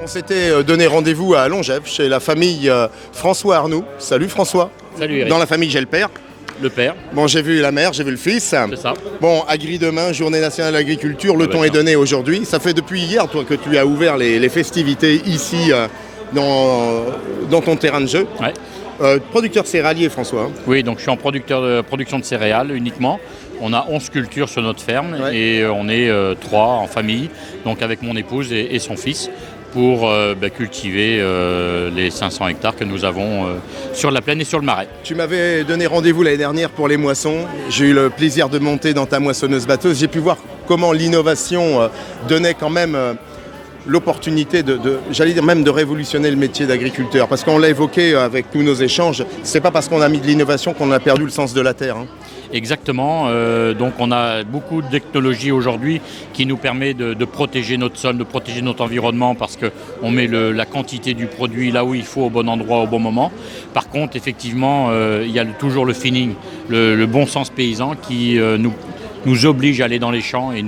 On s'était donné rendez-vous à Longève, chez la famille François Arnoux. Salut François. Salut Eric. Dans la famille, j'ai le père. Le père. Bon, j'ai vu la mère, j'ai vu le fils. C'est ça. Bon, Agri demain, Journée nationale de l'agriculture, le ton est donné aujourd'hui. Ça fait depuis hier, toi, que tu as ouvert les festivités ici, dans ton terrain de jeu. Ouais. Producteur céréalier, François. Oui, donc je suis en production de céréales uniquement. On a 11 cultures sur notre ferme et on est 3 en famille, donc avec mon épouse et son fils, pour cultiver les 500 hectares que nous avons sur la plaine et sur le marais. Tu m'avais donné rendez-vous l'année dernière pour les moissons. J'ai eu le plaisir de monter dans ta moissonneuse-batteuse. J'ai pu voir comment l'innovation donnait quand même l'opportunité j'allais dire même de révolutionner le métier d'agriculteur. Parce qu'on l'a évoqué avec tous nos échanges, c'est pas parce qu'on a mis de l'innovation qu'on a perdu le sens de la terre. Exactement, donc on a beaucoup de technologies aujourd'hui qui nous permet de protéger notre sol, de protéger notre environnement parce qu'on met la quantité du produit là où il faut, au bon endroit, au bon moment. Par contre, effectivement, il y a toujours le feeling, le bon sens paysan qui nous oblige à aller dans les champs et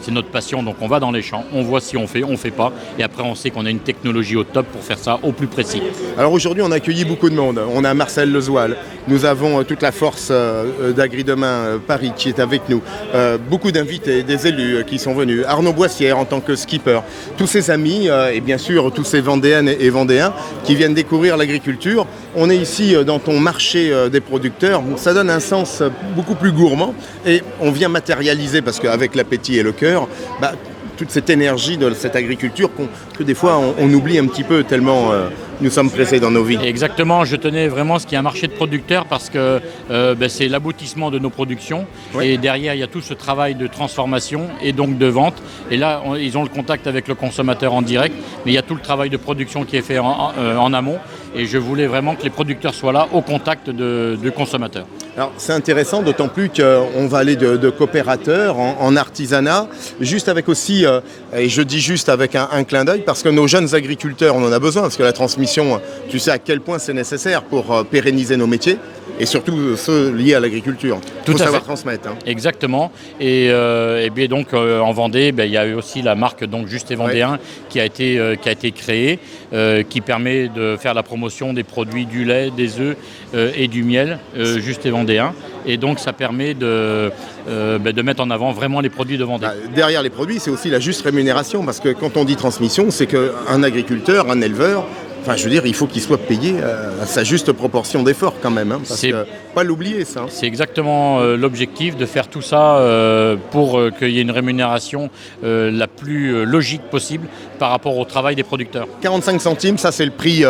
c'est notre passion, donc on va dans les champs, on voit si on fait pas, et après on sait qu'on a une technologie au top pour faire ça au plus précis. Alors aujourd'hui on a accueilli beaucoup de monde, on a Marcel Lezoil, nous avons toute la force d'Agri Demain Paris qui est avec nous, beaucoup d'invités, des élus qui sont venus, Arnaud Boissière en tant que skipper, tous ses amis et bien sûr tous ces Vendéennes et Vendéens qui viennent découvrir l'agriculture. On est ici dans ton marché des producteurs, ça donne un sens beaucoup plus gourmand et on vient matérialiser parce qu'avec l'appétit et le cœur, toute cette énergie de cette agriculture que des fois on oublie un petit peu tellement nous sommes pressés dans nos vies. Exactement, je tenais vraiment ce qui est un marché de producteurs parce que c'est l'aboutissement de nos productions et derrière il y a tout ce travail de transformation et donc de vente et là ils ont le contact avec le consommateur en direct mais il y a tout le travail de production qui est fait en amont et je voulais vraiment que les producteurs soient là au contact de consommateurs. Alors c'est intéressant, d'autant plus qu'on va aller de coopérateurs en artisanat, juste avec aussi, et je dis juste avec un clin d'œil, parce que nos jeunes agriculteurs, on en a besoin, parce que la transmission, tu sais à quel point c'est nécessaire pour pérenniser nos métiers, et surtout ceux liés à l'agriculture. Il faut savoir transmettre. Exactement, et bien donc en Vendée, il y a eu aussi la marque donc Juste et Vendéen qui a été créée, qui permet de faire la promotion des produits du lait, des œufs et du miel, Juste et Vendéen. Et donc ça permet de mettre en avant vraiment les produits de Vendée. Derrière les produits, c'est aussi la juste rémunération, parce que quand on dit transmission, c'est qu'un agriculteur, un éleveur, il faut qu'il soit payé à sa juste proportion d'effort quand même. Parce que pas l'oublier ça. C'est exactement l'objectif de faire tout ça pour qu'il y ait une rémunération la plus logique possible par rapport au travail des producteurs. 45 centimes, ça c'est le prix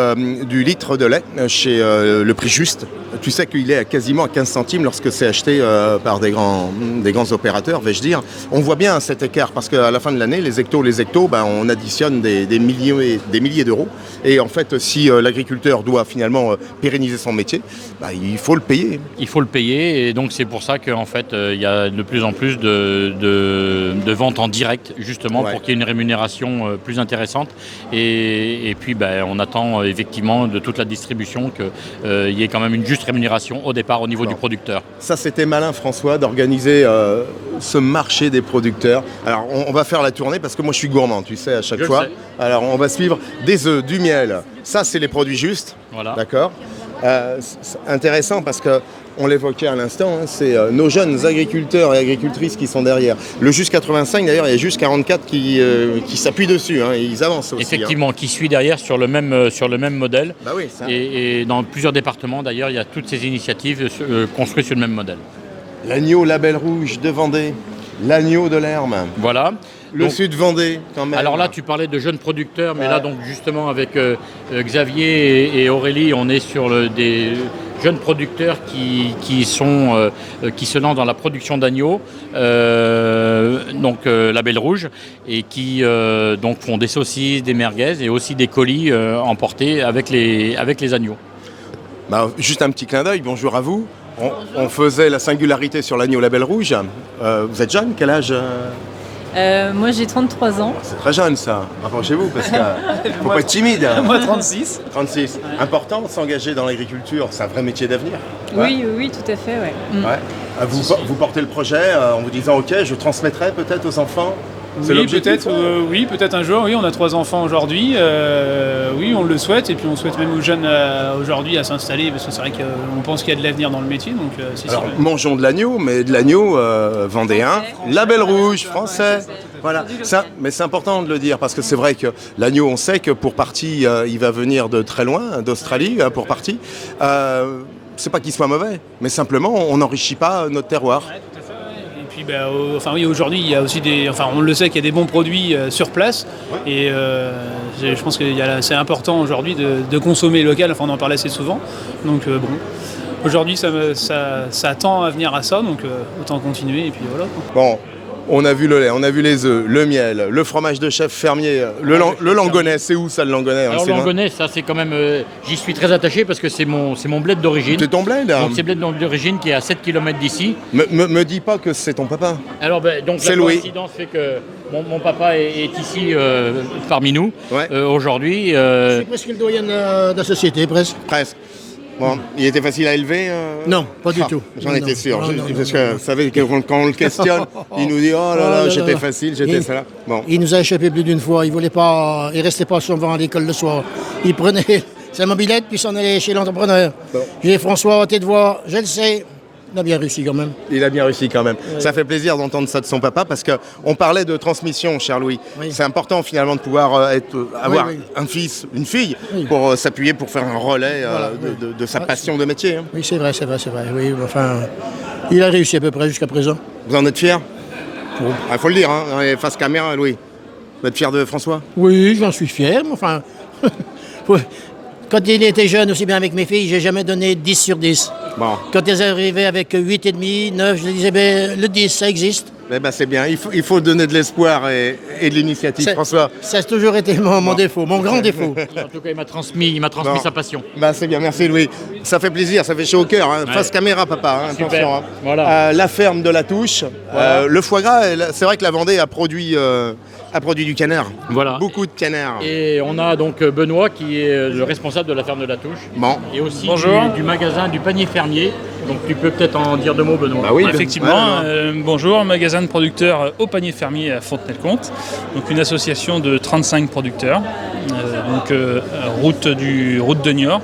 du litre de lait chez le prix juste. Tu sais qu'il est quasiment à 15 centimes lorsque c'est acheté par des grands opérateurs, vais-je dire. On voit bien cet écart parce qu'à la fin de l'année, les hectos, on additionne des milliers d'euros. Et en fait, si l'agriculteur doit finalement pérenniser son métier, il faut le payer. Il faut le payer et donc c'est pour ça qu'en fait, il y a de plus en plus de ventes en direct, justement, pour qu'il y ait une rémunération plus intéressante. Et puis, on attend effectivement de toute la distribution qu'il y ait quand même une juste rémunération au départ au niveau du producteur. Ça, c'était malin, François, d'organiser ce marché des producteurs. Alors, on va faire la tournée parce que moi, je suis gourmand, tu sais, à chaque fois. Alors, on va suivre des œufs, du miel. Ça, c'est les produits justes. Voilà. D'accord. C'est intéressant parce que on l'évoquait à l'instant, c'est nos jeunes agriculteurs et agricultrices qui sont derrière. Le Juste 85, d'ailleurs, il y a Juste 44 qui s'appuient dessus, ils avancent aussi. Effectivement, qui suit derrière sur le même modèle. Oui, ça. Et dans plusieurs départements, d'ailleurs, il y a toutes ces initiatives construites sur le même modèle. L'agneau Label Rouge de Vendée, l'agneau de l'Herme. Voilà. Le Sud Vendée, quand même. Alors là, tu parlais de jeunes producteurs, mais là, donc justement, avec Xavier et Aurélie, on est sur des jeunes producteurs qui se lancent dans la production d'agneaux, Label Rouge, et qui donc font des saucisses, des merguez et aussi des colis emportés avec les agneaux. Juste un petit clin d'œil, bonjour à vous. On faisait la singularité sur l'agneau Label Rouge. Vous êtes jeune, quel âge Moi j'ai 33 ans. C'est très jeune ça, rapprochez-vous parce qu'il ne faut pas être timide. Moi 36. 36. Important de s'engager dans l'agriculture, c'est un vrai métier d'avenir. Oui, tout à fait. Vous portez le projet en vous disant ok, je transmettrai peut-être aux enfants. C'est Oui, l'objectif, peut-être un jour. Oui, on a 3 enfants aujourd'hui. Oui, on le souhaite. Et puis on souhaite même aux jeunes aujourd'hui à s'installer parce que c'est vrai qu'on pense qu'il y a de l'avenir dans le métier. Donc, Alors, mangeons de l'agneau, mais de l'agneau vendéen, label rouge, français. Voilà. Mais c'est important de le dire parce que c'est vrai que l'agneau, on sait que pour partie, il va venir de très loin, d'Australie, pour partie. C'est pas qu'il soit mauvais, mais simplement, on n'enrichit pas notre terroir. Ouais, tout à fait, ouais. Et puis, oui, aujourd'hui, il y a aussi on le sait qu'il y a des bons produits sur place. Ouais. Et je pense que c'est important aujourd'hui de consommer local. Enfin, on en parle assez souvent. Donc, aujourd'hui, ça tend à venir à ça. Donc, autant continuer. Et puis voilà. Bon. On a vu le lait, on a vu les œufs, le miel, le fromage de chef fermier, le langonais. C'est où ça, le langonais? Alors le langonais, ça c'est quand même, j'y suis très attaché parce que c'est mon bled d'origine. C'est ton bled? Donc c'est bled d'origine qui est à 7 km d'ici. Me dis pas que c'est ton papa. Alors donc la coïncidence fait que mon papa est ici parmi nous aujourd'hui. C'est presque le doyen de la société, presque. Presque. Bon, il était facile à élever Non, pas du tout. J'en étais sûr. Parce que vous savez, quand on le questionne, il nous dit oh là là, j'étais facile, j'étais ça. Bon. Il nous a échappé plus d'une fois. Il restait pas souvent à l'école le soir. Il prenait sa mobilette puis s'en allait chez l'entrepreneur. Bon. J'ai François, t'es de voir, je le sais. Il a bien réussi quand même. Il a bien réussi quand même. Ouais. Ça fait plaisir d'entendre ça de son papa parce qu'on parlait de transmission, cher Louis. Oui. C'est important finalement de pouvoir avoir un fils, une fille, pour s'appuyer, pour faire un relais de sa passion de métier. Hein. Oui, c'est vrai. Oui, enfin, il a réussi à peu près jusqu'à présent. Vous en êtes fier? Il faut le dire, hein, face caméra, Louis. Vous êtes fier de François? Oui, j'en suis fier, mais enfin... Quand il était jeune, aussi bien avec mes filles, j'ai jamais donné 10 sur 10. Bon. Quand ils arrivaient avec 8,5, 9, je disais, le 10, ça existe. C'est bien, il faut donner de l'espoir et de l'initiative, François. Ça a toujours été mon défaut, mon grand défaut. En tout cas, il m'a transmis sa passion. C'est bien, merci Louis. Ça fait plaisir, ça fait chaud au cœur. Hein. Ouais. Face caméra, papa, hein, attention. Hein. Voilà. La ferme de la Touche, le foie gras, c'est vrai que la Vendée a produit du canard. Voilà. Beaucoup de canard. Et on a donc Benoît qui est le responsable de la ferme de la Touche. Bon. Et aussi du magasin du panier fermier. Donc tu peux peut-être en dire 2 mots, Benoît. Bah oui, effectivement. Bonjour, magasin de producteurs au panier fermier à Fontenay-le-Comte. Donc une association de 35 producteurs. Route de Niort.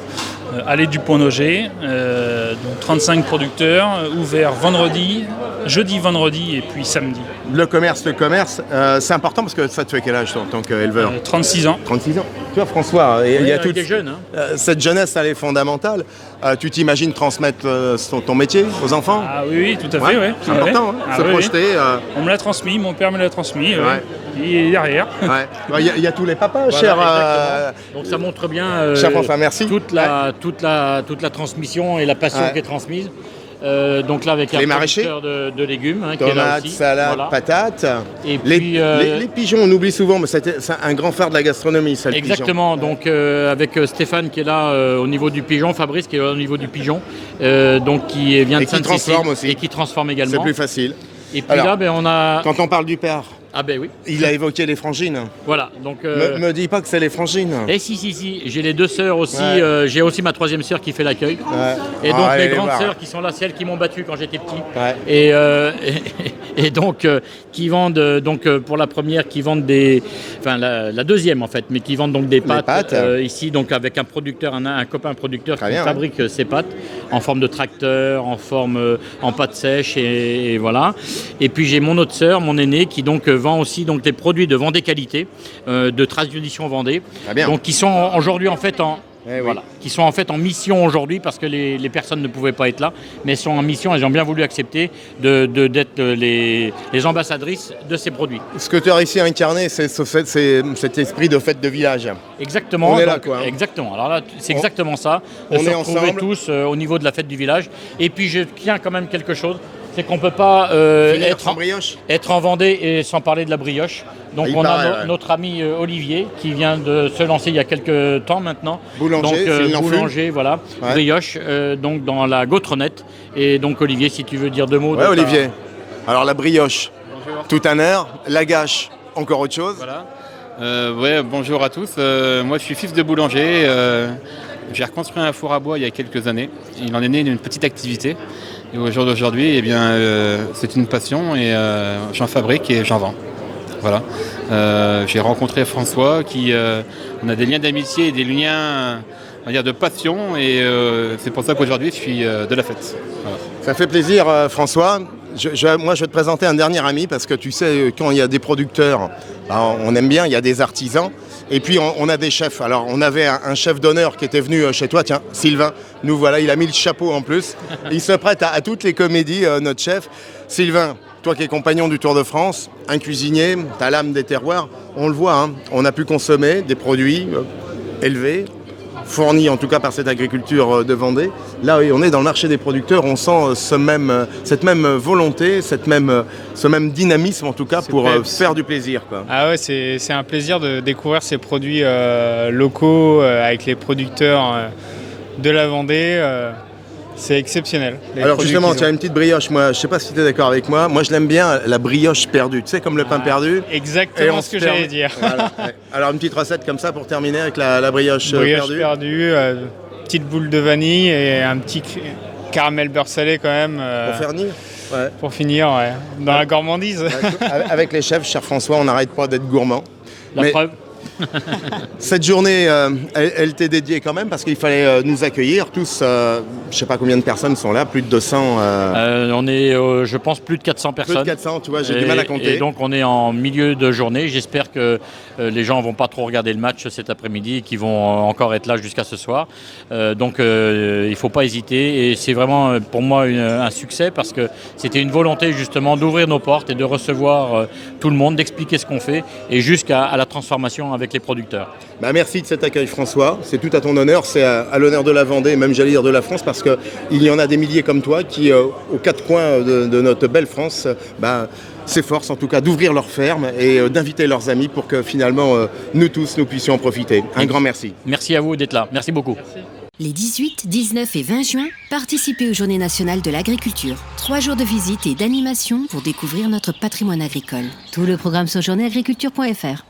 Allée du Pont-Noger, donc 35 producteurs, ouverts jeudi, vendredi et puis samedi. Le commerce, c'est important parce que ça te fait quel âge toi, en tant qu'éleveur? 36 ans. 36 ans. Tu vois François, il y a toute jeunes, hein. Cette jeunesse, elle est fondamentale. Tu t'imagines transmettre ton métier aux enfants? Ah oui, tout à fait, oui. C'est important, se projeter. On me l'a transmis, mon père me l'a transmis. Et derrière. Il y a tous les papas, cher. Donc ça montre bien cher François, merci. toute la transmission et la passion qui est transmise. Donc là avec un producteur de légumes qui est là aussi. Tomates, salades, patates. Et puis, les pigeons, on oublie souvent, mais c'est un grand phare de la gastronomie, ça, le exactement, pigeon. Donc avec Stéphane qui est là au niveau du pigeon, Fabrice qui est là au niveau du pigeon, donc qui vient de Sainte-Cécile et qui transforme également. C'est plus facile. Et puis là, on a... Quand on parle du père, Ah ben oui. Il a évoqué les frangines. Voilà, donc... Me dis pas que c'est les frangines. Et si, j'ai les deux sœurs aussi, j'ai aussi ma troisième sœur qui fait l'accueil. Ouais. Et donc les grandes sœurs qui sont là, celles qui m'ont battu quand j'étais petit. Ouais. Et donc qui vendent, pour la première, qui vendent des... Enfin la deuxième en fait, mais qui vendent donc des pâtes. Ici, donc avec un producteur, un copain producteur qui fabrique ces pâtes en forme de tracteur, en forme en pâte sèche et voilà. Et puis j'ai mon autre sœur, mon aîné, qui donc vend aussi donc des produits de Vendée qualité, de tradition Vendée, donc qui sont aujourd'hui en fait qui sont en fait en mission aujourd'hui parce que les personnes ne pouvaient pas être là, mais elles sont en mission, elles ont bien voulu accepter d'être les ambassadrices de ces produits. Ce que tu as réussi à incarner, c'est cet esprit de fête de village. Exactement. On est là, quoi. Exactement. Alors là, c'est exactement ça. On se est retrouver ensemble tous au niveau de la fête du village. Et puis je tiens quand même quelque chose. C'est qu'on ne peut pas être en Vendée et sans parler de la brioche. Donc on a notre ami Olivier qui vient de se lancer il y a quelques temps maintenant. Boulanger, voilà. Ouais. Brioche, donc dans la Gautrenette. Et donc Olivier, si tu veux dire deux mots. Ouais, Olivier. Alors la brioche, tout un air. La gâche, encore autre chose. Voilà. Bonjour à tous. Moi je suis fils de boulanger. J'ai reconstruit un four à bois il y a quelques années. Il en est né d'une petite activité. Et au jour d'aujourd'hui, c'est une passion et j'en fabrique et j'en vends. Voilà. J'ai rencontré François, on a des liens d'amitié et des liens, on va dire, de passion, et c'est pour ça qu'aujourd'hui je suis de la fête. Voilà. Ça fait plaisir, François. Moi, je vais te présenter un dernier ami, parce que tu sais, quand il y a des producteurs, on aime bien, il y a des artisans, et puis on a des chefs. Alors, on avait un chef d'honneur qui était venu chez toi, tiens, Sylvain, nous voilà, il a mis le chapeau en plus. Il se prête à toutes les comédies, notre chef. Sylvain, toi qui es compagnon du Tour de France, un cuisinier, t'as l'âme des terroirs, on le voit, hein, on a pu consommer des produits élevés, fournis en tout cas par cette agriculture de Vendée. Là, oui, on est dans le marché des producteurs, on sent cette même volonté, ce même dynamisme en tout cas pour faire du plaisir, quoi. Ah ouais, c'est un plaisir de découvrir ces produits locaux avec les producteurs de la Vendée. C'est exceptionnel. Alors justement, tu as une petite brioche, moi, je sais pas si tu es d'accord avec moi, je l'aime bien, la brioche perdue, tu sais, comme le pain perdu. Exactement ce que j'allais dire. Voilà, ouais. Alors une petite recette comme ça pour terminer avec la brioche perdue. Petite boule de vanille et un petit caramel beurre salé quand même. Pour faire venir. Ouais. Pour finir, ouais. Dans la gourmandise. Avec les chefs, cher François, on n'arrête pas d'être gourmand. Preuve. Cette journée, elle t'est dédiée quand même parce qu'il fallait nous accueillir tous. Je ne sais pas combien de personnes sont là, plus de 200. On est, je pense, plus de 400 personnes. Plus de 400, tu vois, j'ai du mal à compter. Et donc on est en milieu de journée. J'espère que les gens ne vont pas trop regarder le match cet après-midi et qu'ils vont encore être là jusqu'à ce soir. Il ne faut pas hésiter. Et c'est vraiment pour moi un succès parce que c'était une volonté justement d'ouvrir nos portes et de recevoir tout le monde, d'expliquer ce qu'on fait et jusqu'à la transformation avec les producteurs. Merci de cet accueil, François, c'est tout à ton honneur, c'est à l'honneur de la Vendée, même j'allais dire de la France, parce qu'il y en a des milliers comme toi qui, aux quatre coins de notre belle France, s'efforcent en tout cas d'ouvrir leurs fermes et d'inviter leurs amis pour que finalement nous tous nous puissions en profiter. Un grand merci. Merci à vous d'être là, merci beaucoup. Les 18, 19 et 20 juin, participez aux Journées nationales de l'agriculture. 3 jours de visite et d'animation pour découvrir notre patrimoine agricole. Tout le programme sur journéeagriculture.fr.